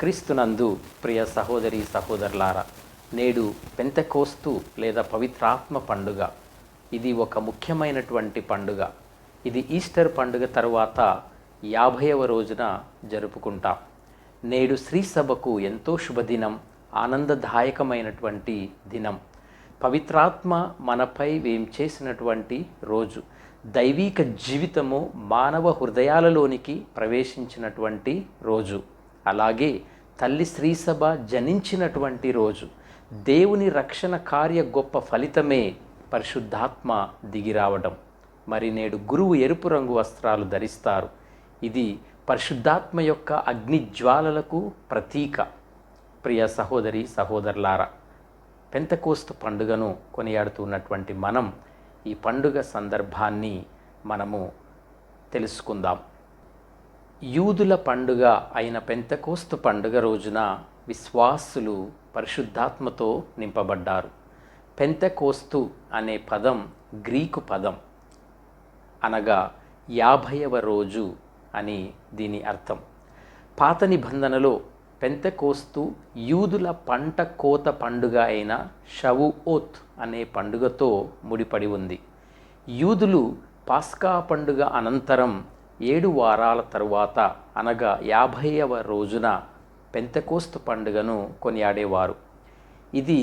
క్రీస్తునందు ప్రియ సహోదరి సహోదరులారా, నేడు పెంతెకోస్తు లేదా పవిత్రాత్మ పండుగ. ఇది ఒక ముఖ్యమైనటువంటి పండుగ. ఇది ఈస్టర్ పండుగ తరువాత 50వ రోజున జరుపుకుంటాం. నేడు శ్రీసభకు ఎంతో శుభదినం, ఆనందదాయకమైనటువంటి దినం. పవిత్రాత్మ మనపై వేంచేసినటువంటి రోజు. దైవిక జీవితము మానవ హృదయాలలోనికి ప్రవేశించినటువంటి రోజు. అలాగే తల్లి శ్రీసభ జనించినటువంటి రోజు. దేవుని రక్షణ కార్య గొప్ప ఫలితమే పరిశుద్ధాత్మ దిగిరావడం. మరి నేడు గురువు ఎరుపు రంగు వస్త్రాలు ధరిస్తారు. ఇది పరిశుద్ధాత్మ యొక్క అగ్నిజ్వాలలకు ప్రతీక. ప్రియ సహోదరి సహోదరులారా, పెంతెకోస్తు పండుగను కొనియాడుతున్నటువంటి మనం ఈ పండుగ సందర్భాన్ని మనము తెలుసుకుందాం. యూదుల పండుగ అయిన పెంతెకోస్తు పండుగ రోజున విశ్వాసులు పరిశుద్ధాత్మతో నింపబడ్డారు. పెంతెకోస్తు అనే పదం గ్రీకు పదం, అనగా 50వ రోజు అని దీని అర్థం. పాత నిబంధనలో పెంతెకోస్తు యూదుల పంట కోత పండుగ అయిన షవుఓత్ అనే పండుగతో ముడిపడి ఉంది. యూదులు పాస్కా పండుగ అనంతరం 7 వారాల తరువాత, అనగా 50వ రోజున పెంతెకోస్తు పండుగను కొనియాడేవారు. ఇది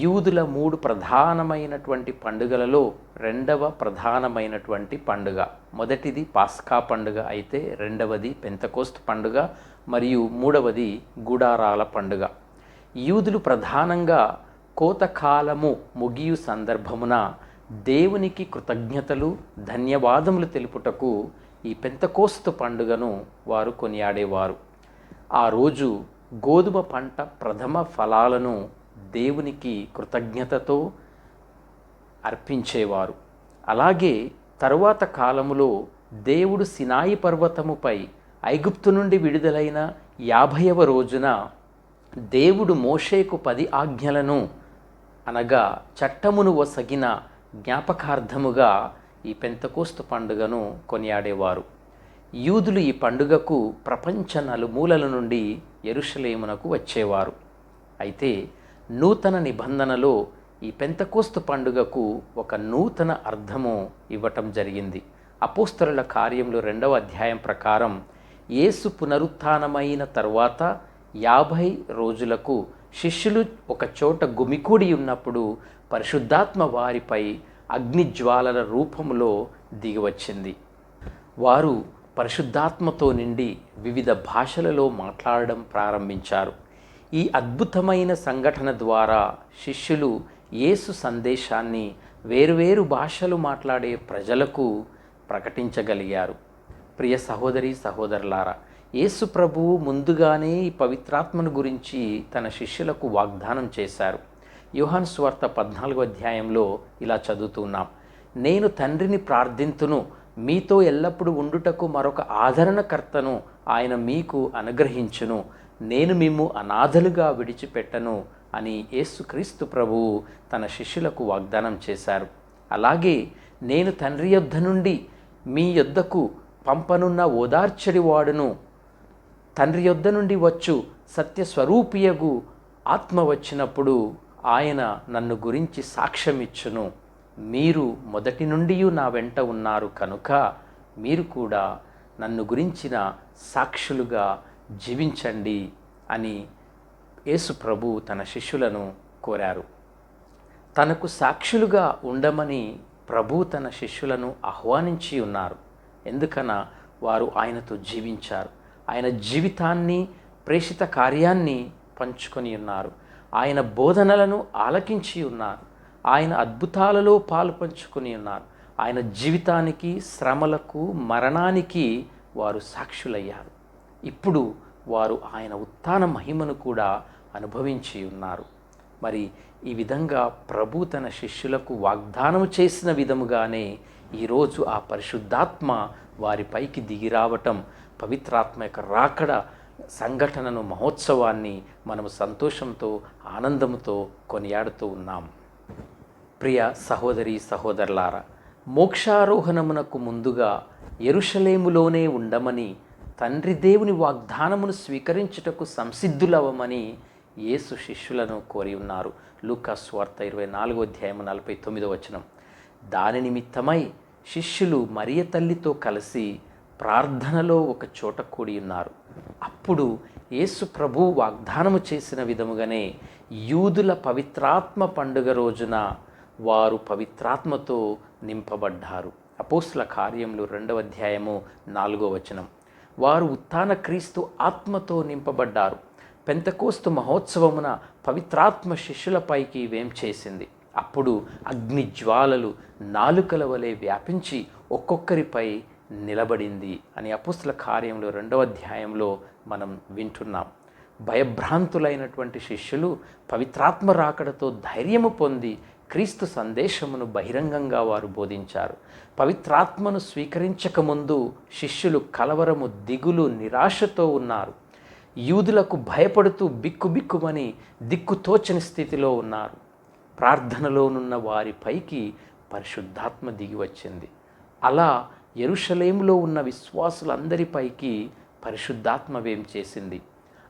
యూదుల 3 ప్రధానమైనటువంటి పండుగలలో 2వ ప్రధానమైనటువంటి పండుగ. మొదటిది పాస్కా పండుగ అయితే, రెండవది పెంతెకోస్తు పండుగ, మరియు మూడవది గుడారాల పండుగ. యూదులు ప్రధానంగా కోతకాలము ముగియు సందర్భమున దేవునికి కృతజ్ఞతలు, ధన్యవాదములు తెలుపుటకు ఈ పెంతెకోస్తు పండుగను వారు కొనియాడేవారు. ఆ రోజు గోధుమ పంట ప్రథమ ఫలాలను దేవునికి కృతజ్ఞతతో అర్పించేవారు. అలాగే తరువాత కాలములో దేవుడు సినాయి పర్వతముపై ఐగుప్తు నుండి విడుదలైన 50వ రోజున దేవుడు మోషేకు 10 ఆజ్ఞలను, అనగా చట్టమును వసగిన జ్ఞాపకార్థముగా ఈ పెంతెకోస్తు పండుగను కొనియాడేవారు. యూదులు ఈ పండుగకు ప్రపంచ నలుమూలల నుండి యెరూషలేమునకు వచ్చేవారు. అయితే నూతన నిబంధనలో ఈ పెంతెకోస్తు పండుగకు ఒక నూతన అర్థము ఇవ్వటం జరిగింది. అపోస్తలుల కార్యములు 2వ అధ్యాయం ప్రకారం యేసు పునరుత్థానమైన తరువాత 50 రోజులకు శిష్యులు ఒక చోట గుమికూడి ఉన్నప్పుడు పరిశుద్ధాత్మ వారిపై అగ్నిజ్వాలల రూపములో దిగివచ్చింది. వారు పరిశుద్ధాత్మతో నిండి వివిధ భాషలలో మాట్లాడడం ప్రారంభించారు. ఈ అద్భుతమైన సంఘటన ద్వారా శిష్యులు యేసు సందేశాన్ని వేరువేరు భాషలు మాట్లాడే ప్రజలకు ప్రకటించగలిగారు. ప్రియ సహోదరి సహోదరులారా, యేసు ప్రభువు ముందుగానే ఈ పవిత్రాత్మను గురించి తన శిష్యులకు వాగ్దానం చేశారు. యోహాను సువార్త 14వ అధ్యాయంలో ఇలా చదువుతున్నాం: నేను తండ్రిని ప్రార్థింతును, మీతో ఎల్లప్పుడూ ఉండుటకు మరొక ఆదరణకర్తను ఆయన మీకు అనుగ్రహించును, నేను మిమ్ము అనాథలుగా విడిచిపెట్టను అని యేసుక్రీస్తు ప్రభువు తన శిష్యులకు వాగ్దానం చేశారు. అలాగే నేను తండ్రి యొద్ద నుండి మీ యొద్దకు పంపనున్న ఓదార్చడివాడును, తండ్రి యొద్ద నుండి వచ్చు సత్యస్వరూపియగు ఆత్మ వచ్చినప్పుడు ఆయన నన్ను గురించి సాక్ష్యమిచ్చును. మీరు మొదటి నుండి నా వెంట ఉన్నారు కనుక మీరు కూడా నన్ను గురించిన సాక్షులుగా జీవించండి అని యేసు ప్రభు తన శిష్యులను కోరారు. తనకు సాక్షులుగా ఉండమని ప్రభు తన శిష్యులను ఆహ్వానించి ఉన్నారు. ఎందుకన వారు ఆయనతో జీవించారు. ఆయన జీవితాన్ని, ప్రేషిత కార్యాన్ని పంచుకొని ఉన్నారు. ఆయన బోధనలను ఆలకించి ఉన్నారు. ఆయన అద్భుతాలలో పాలు పంచుకొని ఉన్నారు. ఆయన జీవితానికి, శ్రమలకు, మరణానికి వారు సాక్షులయ్యారు. ఇప్పుడు వారు ఆయన ఉత్థాన మహిమను కూడా అనుభవించి ఉన్నారు. మరి ఈ విధంగా ప్రభు తన శిష్యులకు వాగ్దానం చేసిన విధముగానే ఈరోజు ఆ పరిశుద్ధాత్మ వారిపైకి దిగిరావటం, పవిత్రాత్మ యొక్క రాకడ సంఘటనను, మహోత్సవాన్ని మనము సంతోషంతో, ఆనందంతో కొనియాడుతూ ఉన్నాం. ప్రియ సహోదరి సహోదరులారా, మోక్షారోహణమునకు ముందుగా యెరూషలేములోనే ఉండమని తండ్రి దేవుని వాగ్దానమును స్వీకరించుటకు సంసిద్ధులవ్వమని యేసు శిష్యులను కోరి ఉన్నారు. లూకా సువార్త 24:49. దాని నిమిత్తమై శిష్యులు మరియ తల్లితో కలిసి ప్రార్థనలో ఒక చోట కూడి ఉన్నారు. అప్పుడు యేసు ప్రభు వాగ్దానము చేసిన విధముగానే యూదుల పవిత్రాత్మ పండుగ రోజున వారు పవిత్రాత్మతో నింపబడ్డారు. అపోస్తుల కార్యములు 2:4. వారు ఉత్థాన క్రీస్తు ఆత్మతో నింపబడ్డారు. పెంతెకోస్తు మహోత్సవమున పవిత్రాత్మ శిష్యులపైకి వేంచేసింది. అప్పుడు అగ్ని జ్వాలలు నాలుకల వలె వ్యాపించి ఒక్కొక్కరిపై నిలబడింది అని అపోస్తుల కార్యములు 2 మనం వింటున్నాం. భయభ్రాంతులైనటువంటి శిష్యులు పవిత్రాత్మ రాకడతో ధైర్యము పొంది క్రీస్తు సందేశమును బహిరంగంగా వారు బోధించారు. పవిత్రాత్మను స్వీకరించకముందు శిష్యులు కలవరము, దిగులు, నిరాశతో ఉన్నారు. యూదులకు భయపడుతూ బిక్కుబిక్కుమని దిక్కుతోచని స్థితిలో ఉన్నారు. ప్రార్థనలోనున్న వారిపైకి పరిశుద్ధాత్మ దిగి వచ్చింది. అలా యెరూషలేములో ఉన్న విశ్వాసులందరిపైకి పరిశుద్ధాత్మ వేంచేసింది.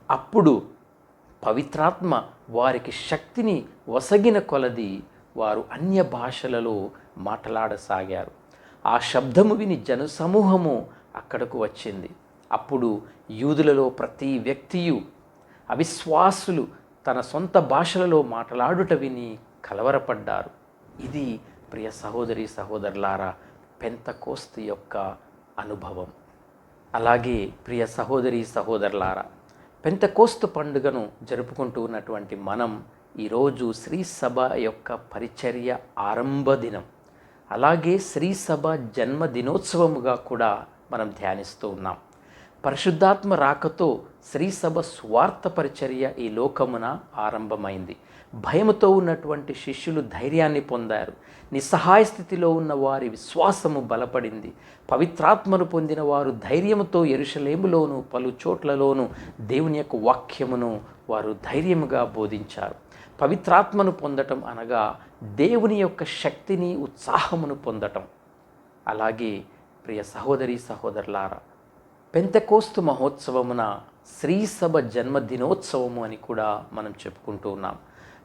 అప్పుడు పవిత్రాత్మ వారికి శక్తిని వసగిన కొలది వారు అన్య భాషలలో మాట్లాడసాగారు. ఆ శబ్దము విని జనసమూహము అక్కడకు వచ్చింది. అప్పుడు యూదులలో ప్రతి వ్యక్తియు అవిశ్వాసులు తన సొంత భాషలలో మాట్లాడుట విని కలవరపడ్డారు. ఇది ప్రియ సహోదరి సహోదరులారా పెంతెకోస్తు యొక్క అనుభవం. అలాగే ప్రియ సహోదరి సహోదరులారా పెంతెకోస్తు పండుగను జరుపుకుంటూ ఉన్నటువంటి మనం ఈరోజు శ్రీ సభ యొక్క పరిచర్య ఆరంభ దినం, అలాగే శ్రీ సభ జన్మదినోత్సవముగా కూడా మనం ధ్యానిస్తూ ఉన్నాం. పరిశుద్ధాత్మ రాకతో శ్రీ సభ స్వార్థ పరిచర్య ఈ లోకమున ఆరంభమైంది. భయముతో ఉన్నటువంటి శిష్యులు ధైర్యాన్ని పొందారు. నిస్సహాయ స్థితిలో ఉన్న వారి విశ్వాసము బలపడింది. పవిత్రాత్మను పొందిన వారు ధైర్యముతో యెరూషలేములోను పలు చోట్లలోనూ దేవుని యొక్క వాక్యమును వారు ధైర్యముగా బోధించారు. పవిత్రాత్మను పొందటం అనగా దేవుని యొక్క శక్తిని, ఉత్సాహమును పొందటం. అలాగే ప్రియ సహోదరి సహోదరులారా పెంతెకోస్తు మహోత్సవమున శ్రీ సభ జన్మదినోత్సవము అని కూడా మనం చెప్పుకుంటూ ఉన్నాం.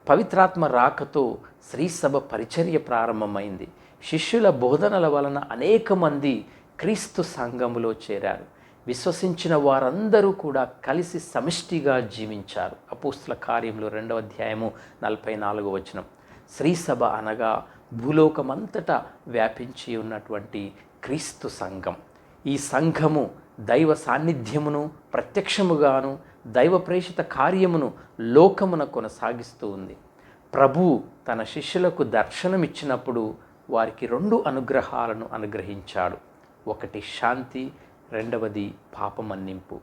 పవిత్రాత్మ రాకతో శ్రీ సభ పరిచర్య ప్రారంభమైంది. శిష్యుల బోధనల వలన అనేక మంది క్రీస్తు సంఘములో చేరారు. విశ్వసించిన వారందరూ కూడా కలిసి సమిష్టిగా జీవించారు. అపోస్తుల కార్యములు 2:44. శ్రీ సభ అనగా భూలోకమంతటా వ్యాపించి ఉన్నటువంటి క్రీస్తు సంఘం. ఈ సంఘము దైవ సాన్నిధ్యమును ప్రత్యక్షముగాను దైవ ప్రేషిత కార్యమును లోకమున కొనసాగిస్తూ ఉంది. ప్రభువు తన శిష్యులకు దర్శనమిచ్చినప్పుడు వారికి 2 అనుగ్రహాలను అనుగ్రహించాడు. ఒకటి శాంతి, రెండవది పాపమన్నింపు.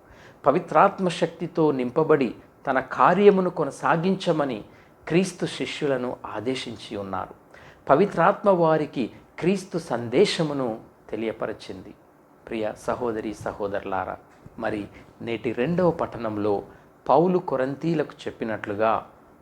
పవిత్రాత్మ శక్తితో నింపబడి తన కార్యమును కొనసాగించమని క్రీస్తు శిష్యులను ఆదేశించి ఉన్నారు. పవిత్రాత్మ వారికి క్రీస్తు సందేశమును తెలియపరచింది. ప్రియ సహోదరి సహోదరులారా మరి నేటి 2వ పట్టణంలో పౌలు కొరంతీలకు చెప్పినట్లుగా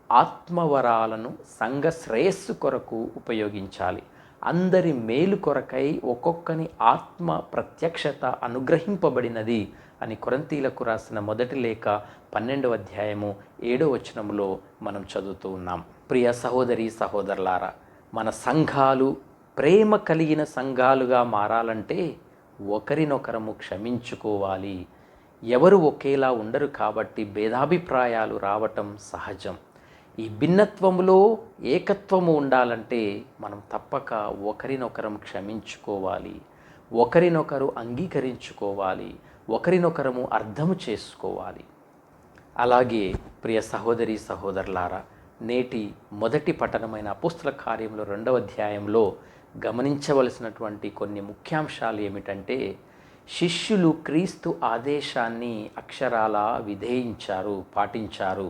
ఆత్మవరాలను సంఘ శ్రేయస్సు కొరకు ఉపయోగించాలి. అందరి మేలు కొరకై ఒక్కొక్కని ఆత్మ ప్రత్యక్షత అనుగ్రహింపబడినది అని కొరంతీలకు రాసిన మొదటి లేఖ 12:7 మనం చదువుతూ ఉన్నాం. ప్రియ సహోదరి సహోదరులారా మన సంఘాలు ప్రేమ కలిగిన సంఘాలుగా మారాలంటే ఒకరినొకరము క్షమించుకోవాలి. ఎవరు ఒకేలా ఉండరు కాబట్టి భేదాభిప్రాయాలు రావటం సహజం. ఈ భిన్నత్వములో ఏకత్వము ఉండాలంటే మనం తప్పక ఒకరినొకరం క్షమించుకోవాలి, ఒకరినొకరు అంగీకరించుకోవాలి, ఒకరినొకరము అర్థము చేసుకోవాలి. అలాగే ప్రియ సహోదరి సహోదరులారా నేటి మొదటి పట్టణమైన అపోస్తుల కార్యములు 2వ గమనించవలసినటువంటి కొన్ని ముఖ్యాంశాలు ఏమిటంటే శిష్యులు క్రీస్తు ఆదేశాన్ని అక్షరాల విధేయించారు, పాటించారు.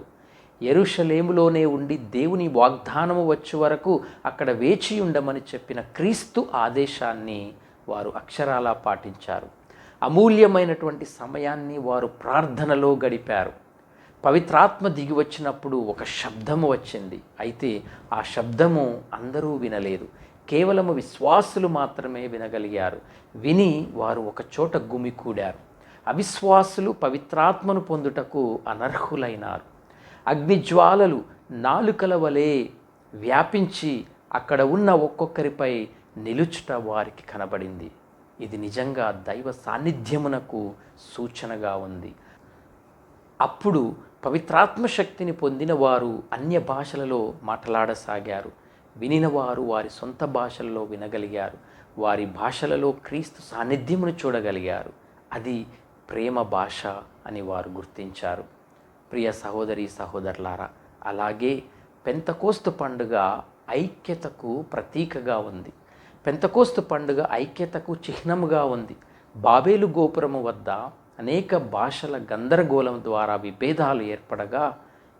యెరూషలేములోనే ఉండి దేవుని వాగ్దానము వచ్చే వరకు అక్కడ వేచి ఉండమని చెప్పిన క్రీస్తు ఆదేశాన్ని వారు అక్షరాల పాటించారు. అమూల్యమైనటువంటి సమయాన్ని వారు ప్రార్థనలో గడిపారు. పవిత్రాత్మ దిగి వచ్చినప్పుడు ఒక శబ్దము వచ్చింది. అయితే ఆ శబ్దము అందరూ వినలేదు. కేవలము విశ్వాసులు మాత్రమే వినగలిగారు. విని వారు ఒక చోట గుమికూడారు. అవిశ్వాసులు పవిత్రాత్మను పొందుటకు అనర్హులైనారు. అగ్నిజ్వాలలు నాలుకల వలె వ్యాపించి అక్కడ ఉన్న ఒక్కొక్కరిపై నిలుచుట వారికి కనబడింది. ఇది నిజంగా దైవ సాన్నిధ్యమునకు సూచనగా ఉంది. అప్పుడు పవిత్రాత్మ శక్తిని పొందిన వారు అన్య భాషలలో మాట్లాడసాగారు. వినినవారు వారి సొంత భాషలలో వినగలిగారు. వారి భాషలలో క్రీస్తు సాన్నిధ్యమును చూడగలిగారు. అది ప్రేమ భాష అని వారు గుర్తించారు. ప్రియ సహోదరి సహోదరులారా, అలాగే పెంతెకోస్తు పండుగ ఐక్యతకు ప్రతీకగా ఉంది. పెంతెకోస్తు పండుగ ఐక్యతకు చిహ్నముగా ఉంది. బాబేలు గోపురము వద్ద అనేక భాషల గందరగోళం ద్వారా విభేదాలు ఏర్పడగా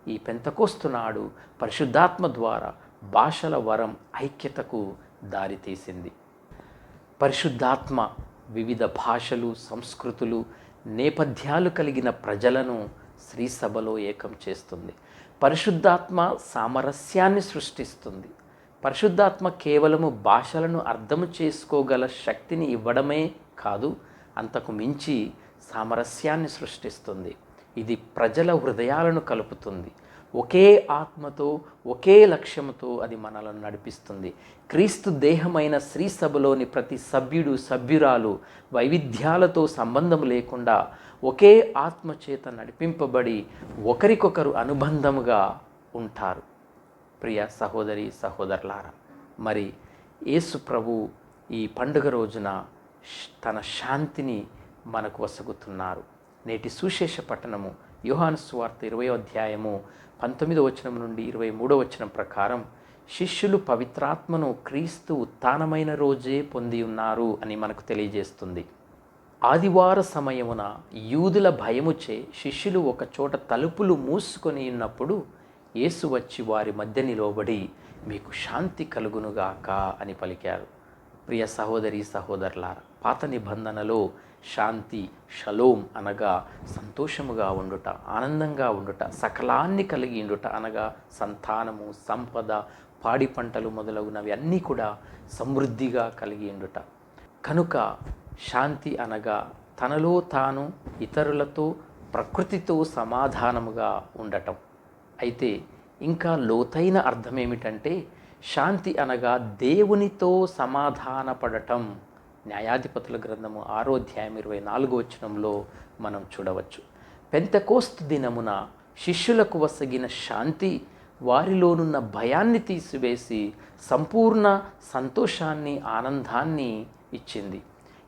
ఈ పెంతెకోస్తు నాడు పరిశుద్ధాత్మ ద్వారా భాషల వరం ఐక్యతకు దారితీసింది. పరిశుద్ధాత్మ వివిధ భాషలు, సంస్కృతులు, నేపథ్యాలు కలిగిన ప్రజలను శ్రీసభలో ఏకం చేస్తుంది. పరిశుద్ధాత్మ సామరస్యాన్ని సృష్టిస్తుంది. పరిశుద్ధాత్మ కేవలము భాషలను అర్థం చేసుకోగల శక్తిని ఇవ్వడమే కాదు, అంతకు మించి సామరస్యాన్ని సృష్టిస్తుంది. ఇది ప్రజల హృదయాలను కలుపుతుంది. ఒకే ఆత్మతో, ఒకే లక్ష్యంతో అది మనలను నడిపిస్తుంది. క్రీస్తు దేహమైన శ్రీసభలోని ప్రతి సభ్యుడు, సభ్యురాలు వైవిధ్యాలతో సంబంధం లేకుండా ఒకే ఆత్మ చేత నడిపింపబడి ఒకరికొకరు అనుబంధముగా ఉంటారు. ప్రియ సహోదరి సహోదరులారా, మరి యేసు ప్రభు ఈ పండుగ రోజున తన శాంతిని మనకు వసగుతున్నారు. నేటి సువిశేష పట్టణము యోహాను సువార్త 20వ అధ్యాయము 19వ వచనం నుండి 23వ వచనం ప్రకారం శిష్యులు పవిత్రాత్మను క్రీస్తు ఉత్థానమైన రోజే పొంది ఉన్నారు అని మనకు తెలియజేస్తుంది. ఆదివార సమయమున యూదుల భయముచే శిష్యులు ఒక చోట తలుపులు మూసుకొని ఉన్నప్పుడు యేసు వచ్చి వారి మధ్య నిలవబడి మీకు శాంతి కలుగునుగాక అని పలికారు. ప్రియ సహోదరి సహోదరులారా, పాత నిబంధనలో శాంతి, షలోమ్ అనగా సంతోషముగా ఉండుట, ఆనందంగా ఉండుట, సకలాన్ని కలిగి ఉండుట అనగా సంతానము, సంపద, పాడి పంటలు మొదలగునవి అన్నీ కూడా సమృద్ధిగా కలిగి ఉండుట. కనుక శాంతి అనగా తనలో తాను, ఇతరులతో, ప్రకృతితో సమాధానముగా ఉండటం. అయితే ఇంకా లోతైన అర్థం ఏమిటంటే శాంతి అనగా దేవునితో సమాధానపడటం. న్యాయాధిపతుల గ్రంథము 6వ అధ్యాయం 24వ వచనంలో మనం చూడవచ్చు. పెంతెకోస్తు దినమున శిష్యులకు వసగిన శాంతి వారిలోనున్న భయాన్ని తీసివేసి సంపూర్ణ సంతోషాన్ని, ఆనందాన్ని ఇచ్చింది.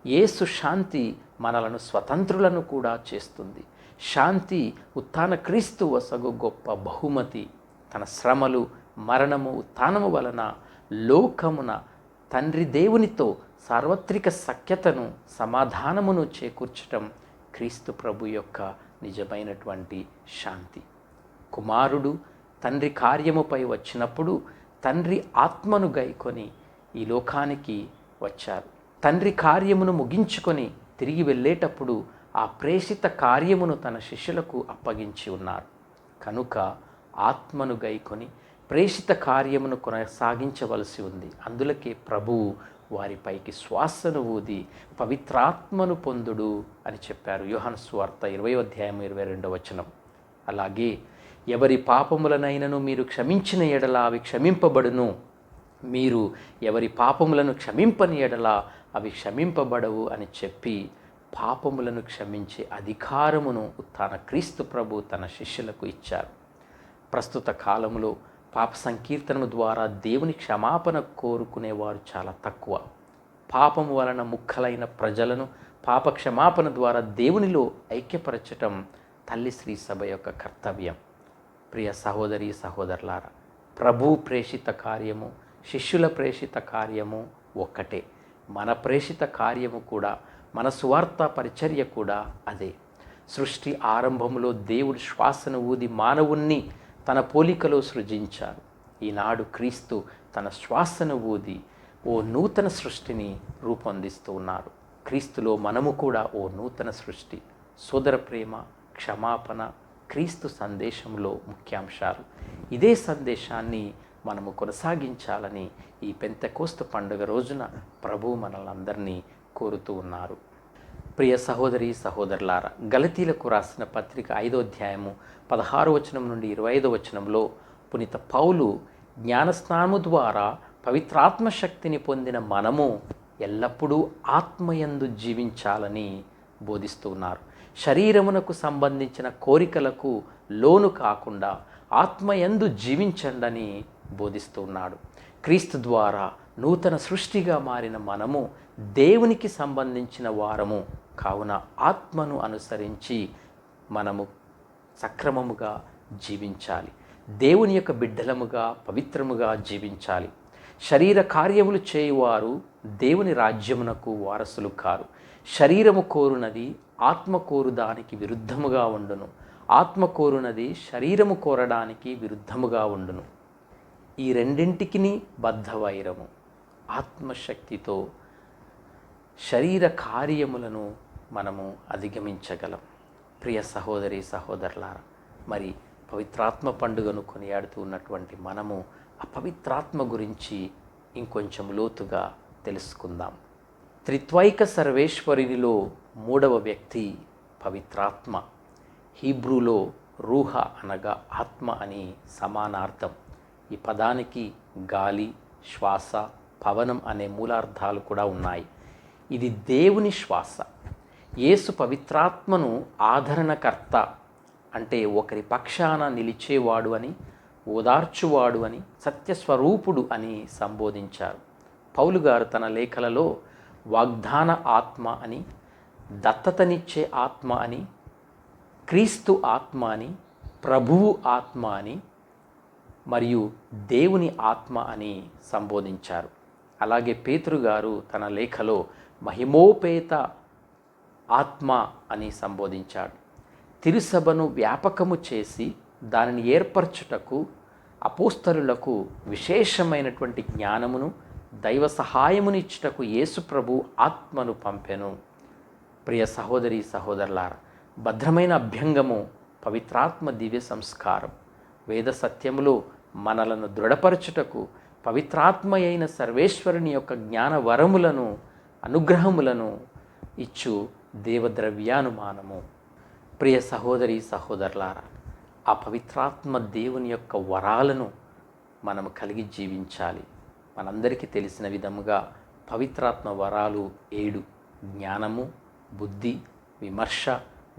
యేసు శాంతి మనలను స్వతంత్రులను కూడా చేస్తుంది. శాంతి ఉత్థాన క్రీస్తు వసగు గొప్ప బహుమతి. తన శ్రమలు, మరణము, ఉత్థానము వలన లోకమున తండ్రి దేవునితో సార్వత్రిక సఖ్యతను, సమాధానమును చేకూర్చటం క్రీస్తు ప్రభు యొక్క నిజమైనటువంటి శాంతి. కుమారుడు తండ్రి కార్యముపై వచ్చినప్పుడు తండ్రి ఆత్మను గైకొని ఈ లోకానికి వచ్చారు. తండ్రి కార్యమును ముగించుకొని తిరిగి వెళ్ళేటప్పుడు ఆ ప్రేషిత కార్యమును తన శిష్యులకు అప్పగించి ఉన్నారు. కనుక ఆత్మను గైకొని ప్రేషిత కార్యమును కొనసాగించవలసి ఉంది. అందులకే ప్రభువు వారిపైకి శ్వాసను ఊది పవిత్రాత్మను పొందుడు అని చెప్పారు. యోహాను సువార్త 20వ అధ్యాయం 22వ వచనం. అలాగే ఎవరి పాపములనైనను మీరు క్షమించిన ఎడల అవి క్షమింపబడును, మీరు ఎవరి పాపములను క్షమింపని ఎడల అవి క్షమింపబడవు అని చెప్పి పాపములను క్షమించే అధికారమును ఉత్థాన క్రీస్తు ప్రభు తన శిష్యులకు ఇచ్చారు. ప్రస్తుత కాలంలో పాప సంకీర్తనము ద్వారా దేవుని క్షమాపణ కోరుకునేవారు చాలా తక్కువ. పాపము వలన ముక్కలైన ప్రజలను పాప క్షమాపణ ద్వారా దేవునిలో ఐక్యపరచటం తల్లి శ్రీ సభ యొక్క కర్తవ్యం. ప్రియ సహోదరి సహోదరులారా, ప్రభు ప్రేషిత కార్యము, శిష్యుల ప్రేషిత కార్యము ఒక్కటే. మన ప్రేషిత కార్యము కూడా, మన సువార్త పరిచర్య కూడా అదే. సృష్టి ఆరంభంలో దేవుడు శ్వాసను ఊది మానవుణ్ణి తన పోలికలో సృజించారు. ఈనాడు క్రీస్తు తన శ్వాసను ఊది ఓ నూతన సృష్టిని రూపొందిస్తూ ఉన్నారు. క్రీస్తులో మనము కూడా ఓ నూతన సృష్టి. సోదర ప్రేమ, క్షమాపణ క్రీస్తు సందేశంలో ముఖ్యాంశాలు. ఇదే సందేశాన్ని మనము కొనసాగించాలని ఈ పెంతెకోస్తు పండుగ రోజున ప్రభు మనల్ని అందరినీ కోరుతూ ఉన్నారు. ప్రియ సహోదరి సహోదరులారా, గలతీలకు రాసిన పత్రిక 5వ అధ్యాయము 16వ వచనం నుండి 25వ వచనంలో పునీత పౌలు జ్ఞానస్నానము ద్వారా పవిత్రాత్మ శక్తిని పొందిన మనము ఎల్లప్పుడూ ఆత్మయందు జీవించాలని బోధిస్తున్నారు. శరీరమునకు సంబంధించిన కోరికలకు లోను కాకుండా ఆత్మయందు జీవించండని బోధిస్తున్నాడు. క్రీస్తు ద్వారా నూతన సృష్టిగా మారిన మనము దేవునికి సంబంధించిన వారము కావున ఆత్మను అనుసరించి మనము సక్రమముగా జీవించాలి. దేవుని యొక్క బిడ్డలముగా పవిత్రముగా జీవించాలి. శరీర కార్యములు చేయువారు దేవుని రాజ్యమునకు వారసులు కారు. శరీరము కోరునది ఆత్మ కోరు దానికి విరుద్ధముగా ఉండును. ఆత్మ కోరునది శరీరము కోరడానికి విరుద్ధముగా ఉండును. ఈ రెండింటికి బద్ధవైరము. ఆత్మశక్తితో శరీర కార్యములను మనము అధిగమించగలం. ప్రియ సహోదరి సహోదరులారా, మరి పవిత్రాత్మ పండుగను కొనియాడుతూ ఉన్నటువంటి మనము ఆ పవిత్రాత్మ గురించి ఇంకొంచెం లోతుగా తెలుసుకుందాం. త్రిత్వైక సర్వేశ్వరునిలో మూడవ వ్యక్తి పవిత్రాత్మ. హీబ్రూలో రూహ అనగా ఆత్మ అని సమానార్థం. ఈ పదానికి గాలి, శ్వాస, పవనం అనే మూలార్థాలు కూడా ఉన్నాయి. ఇది దేవుని శ్వాస. యేసు పవిత్రాత్మను ఆదరణకర్త అంటే ఒకరి పక్షాన నిలిచేవాడు అని, ఓదార్చువాడు అని, సత్యస్వరూపుడు అని సంబోధించారు. పౌలు గారు తన లేఖలలో వాగ్దాన ఆత్మ అని, దత్తతనిచ్చే ఆత్మ అని, క్రీస్తు ఆత్మ అని, ప్రభువు ఆత్మ అని మరియు దేవుని ఆత్మ అని సంబోధించారు. అలాగే పేతురు గారు తన లేఖలో మహిమోపేత ఆత్మ అని సంబోధించాడు. తిరుసభను వ్యాపకము చేసి దానిని ఏర్పరచుటకు అపోస్తలులకు విశేషమైనటువంటి జ్ఞానమును దైవ సహాయమునిచ్చుటకు యేసు ప్రభు ఆత్మను పంపెను. ప్రియ సహోదరి సహోదరులారా, భద్రమైన అభ్యంగము పవిత్రాత్మ దివ్య సంస్కారం. వేద సత్యములో మనలను దృఢపరచుటకు పవిత్రాత్మ అయిన సర్వేశ్వరుని యొక్క జ్ఞాన వరములను, అనుగ్రహములను ఇచ్చు దేవద్రవ్యానుమానము. ప్రియ సహోదరి సహోదరులారా, ఆ పవిత్రాత్మ దేవుని యొక్క వరాలను మనము కలిగి జీవించాలి. మనందరికీ తెలిసిన విధముగా పవిత్రాత్మ వరాలు 7: జ్ఞానము, బుద్ధి, విమర్శ,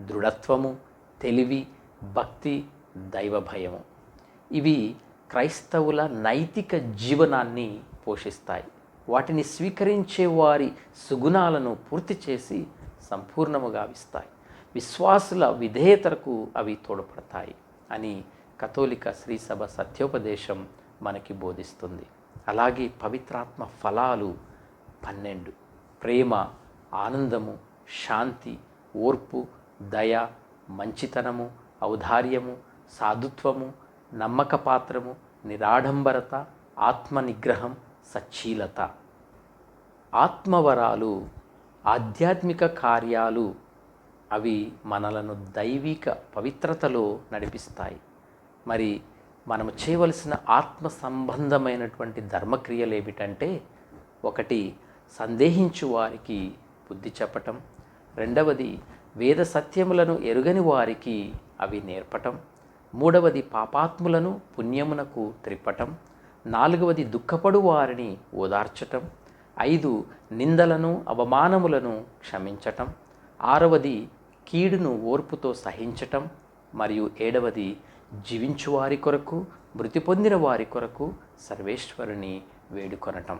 దృఢత్వము, తెలివి, భక్తి, దైవభయము. ఇవి క్రైస్తవుల నైతిక జీవనాన్ని పోషిస్తాయి. వాటిని స్వీకరించే వారి సుగుణాలను పూర్తి చేసి సంపూర్ణముగా గావిస్తాయి. విశ్వాసుల విధేయతకు అవి తోడ్పడతాయి అని కథోలిక శ్రీసభ సత్యోపదేశం మనకి బోధిస్తుంది. అలాగే పవిత్రాత్మ ఫలాలు 12: ప్రేమ, ఆనందము, శాంతి, ఓర్పు, దయ, మంచితనము, ఔదార్యము, సాధుత్వము, నమ్మకపాత్రము, నిరాడంబరత, ఆత్మనిగ్రహం, సచ్చీలత. ఆత్మవరాలు ఆధ్యాత్మిక కార్యాలు. అవి మనలను దైవిక పవిత్రతలో నడిపిస్తాయి. మరి మనము చేయవలసిన ఆత్మ సంబంధమైనటువంటి ధర్మక్రియలు ఏమిటంటే, 1 సందేహించు వారికి బుద్ధి చెప్పటం, 2 వేద సత్యములను ఎరుగని వారికి అవి నేర్పటం, 3 పాపాత్ములను పుణ్యమునకు త్రిప్పటం, 4 దుఃఖపడు వారిని ఓదార్చటం, 5 నిందలను అవమానములను క్షమించటం, 6 కీడును ఓర్పుతో సహించటం, మరియు 7 జీవించువారి కొరకు, మృతి పొందిన వారి కొరకు సర్వేశ్వరుని వేడుకొనటం.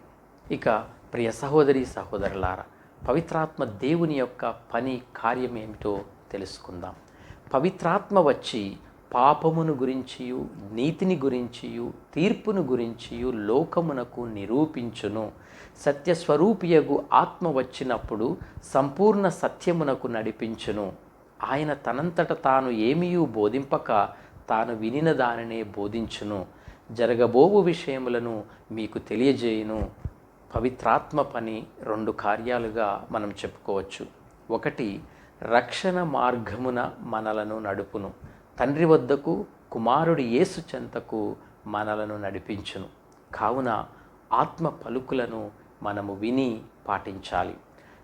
ఇక ప్రియ సహోదరి సహోదరులారా, పవిత్రాత్మ దేవుని యొక్క పని కార్యం ఏమిటో తెలుసుకుందాం. పవిత్రాత్మ వచ్చి పాపమును గురించియు, నీతిని గురించియు, తీర్పును గురించియు లోకమునకు నిరూపించును. సత్యస్వరూపియగు ఆత్మ వచ్చినప్పుడు సంపూర్ణ సత్యమునకు నడిపించును. ఆయన తనంతట తాను ఏమీయూ బోధింపక తాను వినిన దానినే బోధించును. జరగబోవు విషయములను మీకు తెలియజేయును. పవిత్రాత్మ పని 2 కార్యాలుగా మనం చెప్పుకోవచ్చు. 1 రక్షణ మార్గమున మనలను నడుపును. తండ్రి వద్దకు, కుమారుడి యేసు చెంతకు మనలను నడిపించును. కావున ఆత్మ పలుకులను మనము విని పాటించాలి.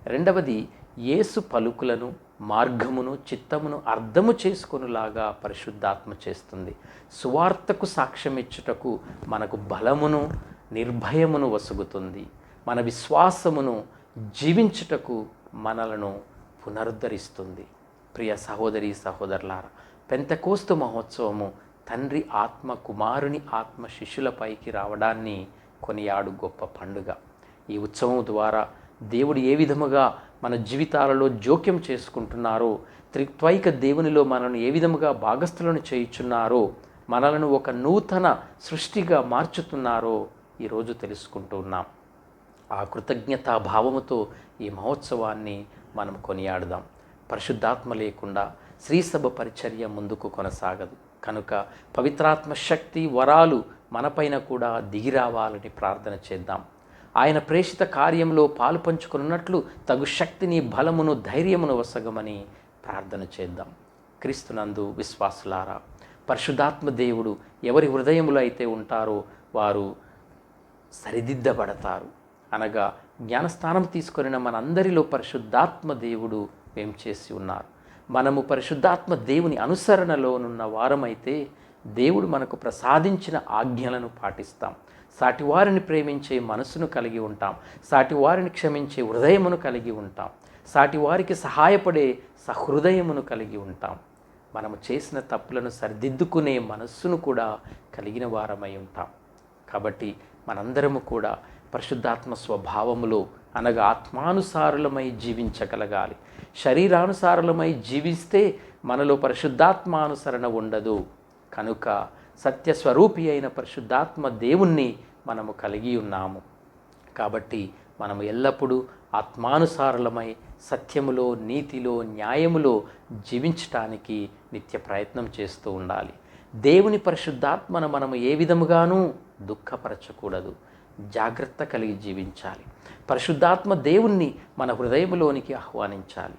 2 యేసు పలుకులను, మార్గమును, చిత్తమును అర్థము చేసుకొనులాగా పరిశుద్ధాత్మ చేస్తుంది. సువార్తకు సాక్ష్యం ఇచ్చుటకు మనకు బలమును, నిర్భయమును వసుగుతుంది. మన విశ్వాసమును జీవించుటకు మనలను పునరుద్ధరిస్తుంది. ప్రియ సహోదరి సహోదరులారా, పెంతెకోస్తు మహోత్సవము తండ్రి ఆత్మ, కుమారుని ఆత్మ శిష్యులపైకి రావడాన్ని కొనియాడు గొప్ప పండుగ. ఈ ఉత్సవం ద్వారా దేవుడు ఏ విధముగా మన జీవితాలలో జోక్యం చేసుకుంటున్నారో, త్రిత్వైక దేవునిలో మనల్ని ఏ విధముగా భాగస్థులను చేయుచున్నారో, మనలను ఒక నూతన సృష్టిగా మార్చుతున్నారో ఈరోజు తెలుసుకుంటూ ఉన్నాం. ఆ కృతజ్ఞతా భావముతో ఈ మహోత్సవాన్ని మనం కొనియాడుదాం. పరిశుద్ధాత్మ లేకుండా శ్రీసభ పరిచర్య ముందుకు కొనసాగదు. కనుక పవిత్రాత్మ శక్తి, వరాలు మనపైన కూడా దిగిరావాలని ప్రార్థన చేద్దాం. ఆయన ప్రేషిత కార్యంలో పాలు పంచుకున్నట్లు తగు శక్తిని, బలమును, ధైర్యమును వసగమని ప్రార్థన చేద్దాం. క్రీస్తునందు విశ్వాసులారా, పరిశుద్ధాత్మ దేవుడు ఎవరి హృదయములో అయితే ఉంటారో వారు సరిదిద్దబడతారు. అనగా జ్ఞానస్థానం తీసుకొనిన మనందరిలో పరిశుద్ధాత్మ దేవుడు ఏం చేసి ఉన్నారు. మనము పరిశుద్ధాత్మ దేవుని అనుసరణలోనున్న వారమైతే దేవుడు మనకు ప్రసాదించిన ఆజ్ఞలను పాటిస్తాం. సాటివారిని ప్రేమించే మనసును కలిగి ఉంటాం. సాటివారిని క్షమించే హృదయమును కలిగి ఉంటాం. సాటివారికి సహాయపడే సహృదయమును కలిగి ఉంటాం. మనము చేసిన తప్పులను సరిదిద్దుకునే మనస్సును కూడా కలిగిన వారమై ఉంటాం. కాబట్టి మనందరము కూడా పరిశుద్ధాత్మ స్వభావములో, అనగా ఆత్మానుసారులమై జీవించగలగాలి. శరీరానుసారులమై జీవిస్తే మనలో పరిశుద్ధాత్మానుసరణ ఉండదు. కనుక సత్యస్వరూపి అయిన పరిశుద్ధాత్మ దేవుణ్ణి మనము కలిగి ఉన్నాము. కాబట్టి మనము ఎల్లప్పుడూ ఆత్మానుసారులమై సత్యములో, నీతిలో, న్యాయములో జీవించటానికి నిత్య ప్రయత్నం చేస్తూ ఉండాలి. దేవుని పరిశుద్ధాత్మను మనము ఏ విధముగానూ దుఃఖపరచకూడదు. జాగ్రత్త కలిగి జీవించాలి. పరిశుద్ధాత్మ దేవుణ్ణి మన హృదయంలోనికి ఆహ్వానించాలి.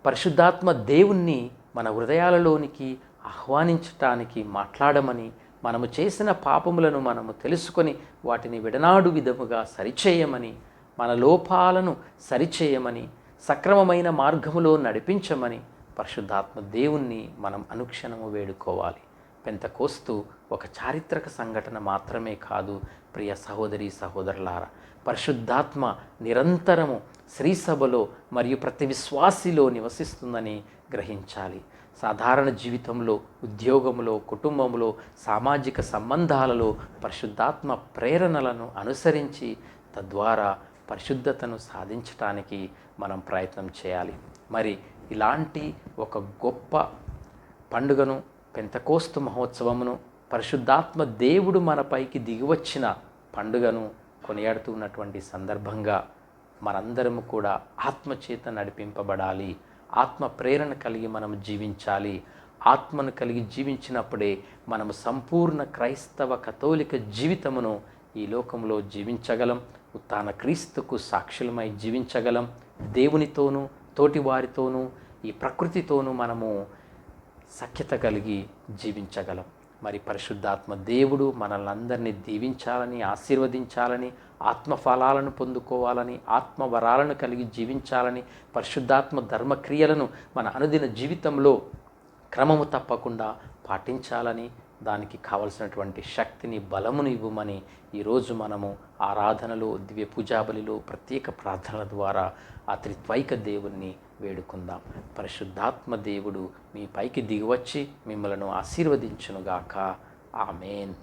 పరిశుద్ధాత్మ దేవుణ్ణి మన హృదయాలలోనికి ఆహ్వానించటానికి మాట్లాడమని, మనము చేసిన పాపములను మనము తెలుసుకొని వాటిని విడనాడు విధముగా సరిచేయమని, మన లోపాలను సరిచేయమని, సక్రమమైన మార్గములో నడిపించమని పరిశుద్ధాత్మ దేవుణ్ణి మనం అనుక్షణము వేడుకోవాలి. పెంతెకోస్తు ఒక చారిత్రక సంఘటన మాత్రమే కాదు. ప్రియ సహోదరి సహోదరులారా, పరిశుద్ధాత్మ నిరంతరము శ్రీసభలో మరియు ప్రతి విశ్వాసిలో నివసిస్తుందని గ్రహించాలి. సాధారణ జీవితంలో, ఉద్యోగంలో, కుటుంబంలో, సామాజిక సంబంధాలలో పరిశుద్ధాత్మ ప్రేరణలను అనుసరించి తద్వారా పరిశుద్ధతను సాధించటానికి మనం ప్రయత్నం చేయాలి. మరి ఇలాంటి ఒక గొప్ప పండుగను, పెంతెకోస్తు మహోత్సవమును, పరిశుద్ధాత్మ దేవుడు మనపైకి దిగివచ్చిన పండుగను కొనియాడుతున్నటువంటి సందర్భంగా మనందరము కూడా ఆత్మచేత నడిపింపబడాలి. ఆత్మ ప్రేరణ కలిగి మనం జీవించాలి. ఆత్మను కలిగి జీవించినప్పుడే మనము సంపూర్ణ క్రైస్తవ కథోలిక జీవితమును ఈ లోకంలో జీవించగలం. ఉత్థాన క్రీస్తుకు సాక్షులమై జీవించగలం. దేవునితోనూ, తోటి వారితోనూ, ఈ ప్రకృతితోనూ మనము సఖ్యత కలిగి జీవించగలం. మరి పరిశుద్ధాత్మ దేవుడు మనల్ని అందరినీ దీవించాలని, ఆశీర్వదించాలని, ఆత్మఫలాలను పొందుకోవాలని, ఆత్మవరాలను కలిగి జీవించాలని, పరిశుద్ధాత్మ ధర్మక్రియలను మన అనుదిన జీవితంలో క్రమము తప్పకుండా పాటించాలని, దానికి కావలసినటువంటి శక్తిని, బలమును ఇవ్వమని ఈరోజు మనము ఆరాధనలో, దివ్య పూజాబలిలో, ప్రత్యేక ప్రార్థనల ద్వారా ఆ త్రిత్వైక దేవుణ్ణి వేడుకుందాం. పరిశుద్ధాత్మ దేవుడు మీ పైకి దిగివచ్చి మిమ్మలను ఆశీర్వదించునుగాక. ఆమేన్.